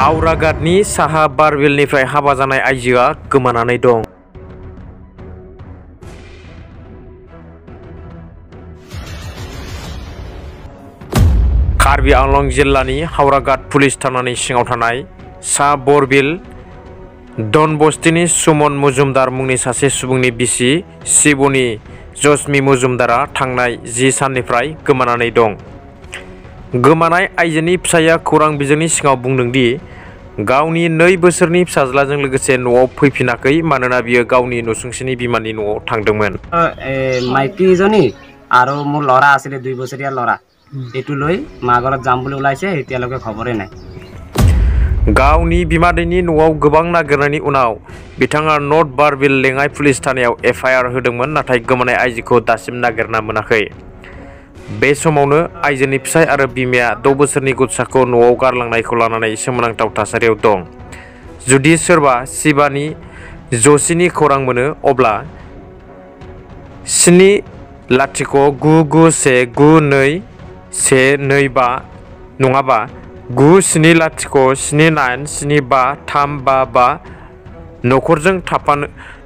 हावराघाटनि साहा बारबिलनिफ्राय हाबा जानाय आइजोआ गोमानानै दं। कार्बि आंलं जिल्लानि हावराघाट पुलिस थानानि सिङाव थानाय साहा बरबिल डनबस्तिनि सुमन मुजुमदार मुंनि सासे सुबुंनि बिसि शिबनी जसमी मुजुमदारा थांनाय 10 साननिफ्राय गोमानानै दं। गोमानाय आइजोनि फिसाइया खौरां बिजोंनि सिगाङाव बुंदों दि गावनि 2 बोसोरनि फिसाज्लाजों लोगोसे न'आव फैफिनाखै मानोना बियो गावनि नसुंसेनि बिमानि न'आव थांदोंमोन। माइकीजनी आरो मोर लरा आছিলে 2 বছৰীয়া लरा एटु লৈ मागৰত जाम বুলি ওলাইছে এতিয়ালৈকে খবৰে নাই। गावनि बिमादैनि न'आव गोबां नागिरनायनि उनाव बिथाङा नर्थ बारबिल लेङाइ पुलिस थानायाव एफआईआर होदोंमोन, नाथाय गोमानाय आइजोखौ दासिम नागिरना मोनाखै। बे समावनो आइजोनि फिसाय आरो बिमाया 6 बोसोरनि गथ'साखौ न'आव गारलांनायखौ लानानै सोमोनांथाव थासारियाव दं। जुदि सोरबा शिबानी जशीनि खौरां मोनो अब्ला 709919212 नङाबा 9707975355 नखरजों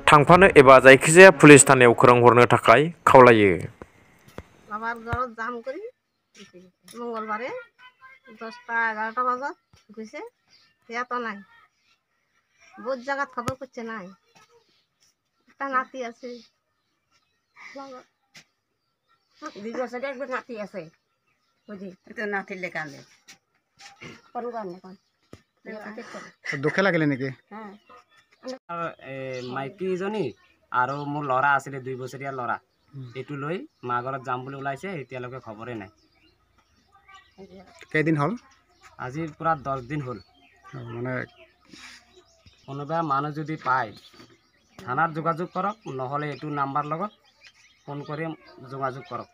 थांफानो एबा जायखिजाया पुलिस थानायाव खौरां हरनो थाखाय खावलायो। বাবার ঘৰত যাম কৰি মঙ্গলবাৰে 10টা-11টা বজাত গৈছে, ইয়াতো নাই। বহুত জায়গাত খবর করছে নাই। একটা নাতি আছে 2 বছরের একবার নাতি আছে বুঝি তো নাতির লেখা আনলে কোন কারণে কোন দুখে লাগিলে নেকি? হ্যাঁ মাইকীজনী আৰু মোৰ লৰা আছিলে 2 বছৰীয়া লৰা এটু লৈ মাগৰত যাম বুলি ওলাইছে এতিয়ালৈকে খবৰে নাই। কেইদিন হল? আজি পুৰা 10 দিন হল। মানে কোনোবা মানুহ যদি পায় থানাত যোগাযোগ কৰক, নহলে এটু নাম্বাৰ লগত ফোন কৰি যোগাযোগ কৰক।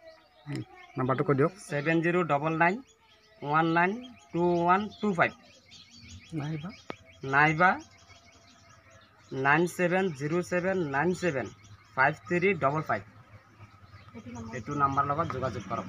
নাম্বাৰটো কৈ দিয়ক। 7099192125 নাইবা 9707975355 এটু নাম্বাৰ লগত যোগাযোগ কৰক।